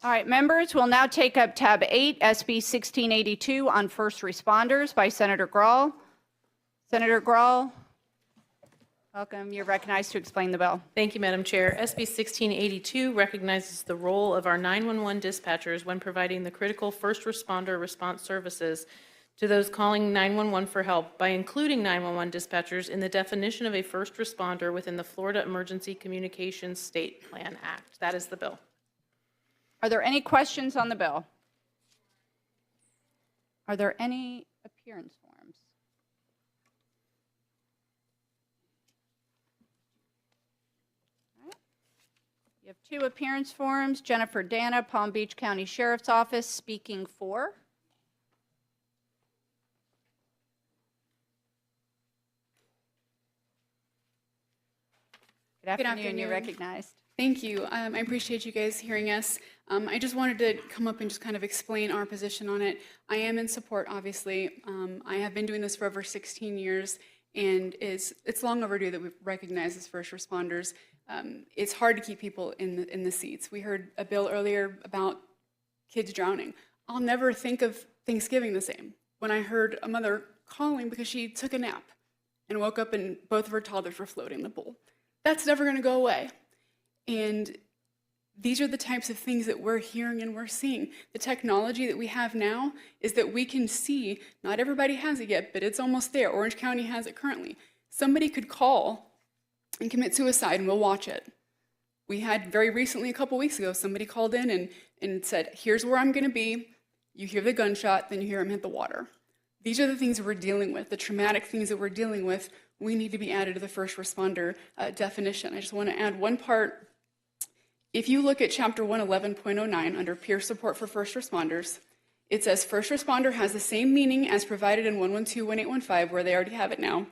All right, members, we'll now take up tab 8, SB 1682 on first responders by Senator Grall. Senator Grall, welcome. You're recognized to explain the bill. Thank you, Madam Chair. SB 1682 recognizes the role of our 911 dispatchers when providing the critical first responder response services to those calling 911 for help by including 911 dispatchers in the definition of a first responder within the Florida Emergency Communications State Plan Act. That is the bill. Are there any questions on the bill? Are there any appearance forms? All right. You have 2 appearance forms. Jennifer Dana, Palm Beach County Sheriff's Office, speaking for. Good afternoon. You're recognized. Thank you. I appreciate you guys hearing us. I just wanted to come up and just kind of explain our position on it. I am in support, obviously. I have been doing this for over 16 years, and it's long overdue that we recognize as first responders. It's hard to keep people in the seats. We heard a bill earlier about kids drowning. I'll never think of Thanksgiving the same when I heard a mother calling because she took a nap and woke up and both of her toddlers were floating in the pool. That's never going to go away. And these are the types of things that we're hearing and we're seeing. The technology that we have now is that we can see, not everybody has it yet, but it's almost there. Orange County has it currently. Somebody could call and commit suicide and we'll watch it. We had very recently, a couple weeks ago, somebody called in and said, here's where I'm going to be. You hear the gunshot, then you hear him hit the water. These are the things that we're dealing with, the traumatic things that we're dealing with. We need to be added to the first responder definition. I just want to add one part. If you look at Chapter 111.09 under peer support for first responders, it says first responder has the same meaning as provided in 112.1815, where they already have it now,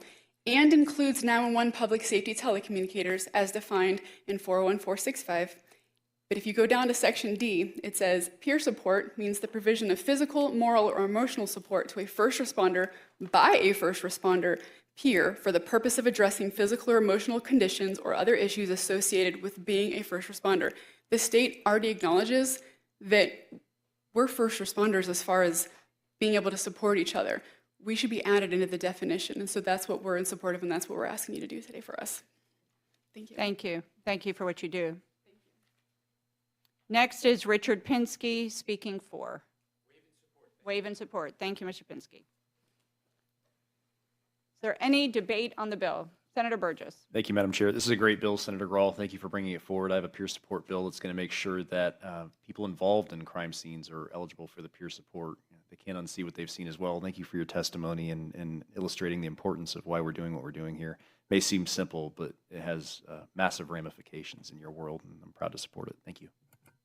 and includes 911 public safety telecommunicators as defined in 401.465. But if you go down to Section D, it says peer support means the provision of physical, moral, or emotional support to a first responder by a first responder peer for the purpose of addressing physical or emotional conditions or other issues associated with being a first responder. The state already acknowledges that we're first responders as far as being able to support each other. We should be added into the definition, and so that's what we're in support of, and that's what we're asking you to do today for us. Thank you. Thank you. Thank you for what you do. Next is Richard Pinsky, speaking for. Wave in support. Thank you, Mr. Pinsky. Is there any debate on the bill? Senator Burgess. Thank you, Madam Chair. This is a great bill, Senator Grall. Thank you for bringing it forward. I have a peer support bill that's going to make sure that people involved in crime scenes are eligible for the peer support. They can't unsee what they've seen as well. Thank you for your testimony and illustrating the importance of why we're doing what we're doing here. It may seem simple, but it has massive ramifications in your world, and I'm proud to support it. Thank you.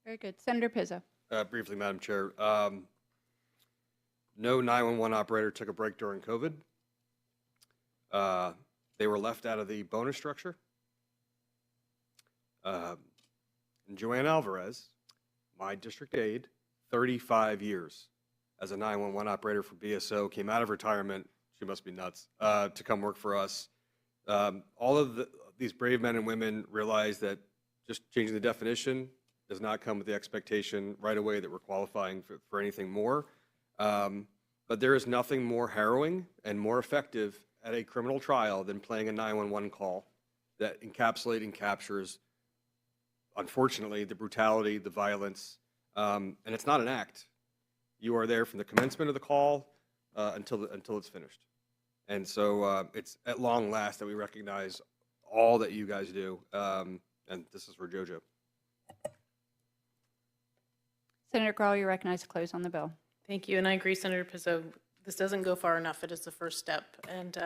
Very good. Senator Pizzo. Briefly, Madam Chair. No 911 operator took a break during COVID. They were left out of the bonus structure. And Joanne Alvarez, my district aide, 35 years as a 911 operator for BSO, came out of retirement, she must be nuts, to come work for us. All of these brave men and women realize that just changing the definition does not come with the expectation right away that we're qualifying for anything more. But there is nothing more harrowing and more effective at a criminal trial than playing a 911 call that encapsulates and captures, unfortunately, the brutality, the violence, and it's not an act. You are there from the commencement of the call until it's finished. And so it's at long last that we recognize all that you guys do, and this is for JoJo. Senator Grall, you're recognized to close on the bill. Thank you, and I agree, Senator Pizzo. This doesn't go far enough. It is the first step, and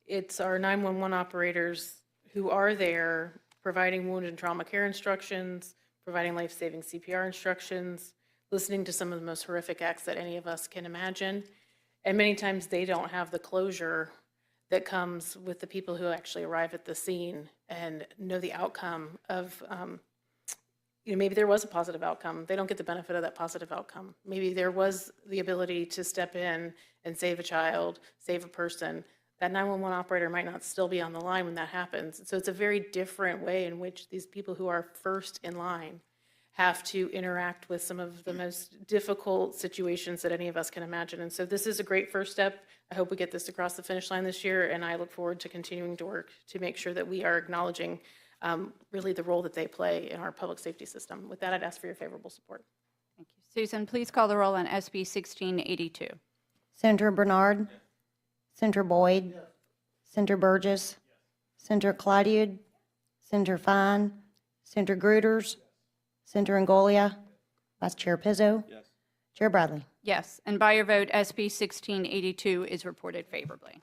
it's our 911 operators who are there providing wound and trauma care instructions, providing life-saving CPR instructions, listening to some of the most horrific acts that any of us can imagine, and many times they don't have the closure that comes with the people who actually arrive at the scene and know the outcome of maybe there was a positive outcome. They don't get the benefit of that positive outcome. Maybe there was the ability to step in and save a child, save a person. That 911 operator might not still be on the line when that happens. So it's a very different way in which these people who are first in line have to interact with some of the most difficult situations that any of us can imagine. And so this is a great first step. I hope we get this across the finish line this year, and I look forward to continuing to work to make sure that we are acknowledging really the role that they play in our public safety system. With that, I'd ask for your favorable support. Thank you. Susan, please call the roll on SB 1682. Senator Bernard. Senator Boyd. Senator Burgess. Senator Cloutier. Senator Fine. Senator Gruters. Senator Angolia. Vice Chair Pizzo. Yes. Chair Bradley. Yes, and by your vote, SB 1682 is reported favorably.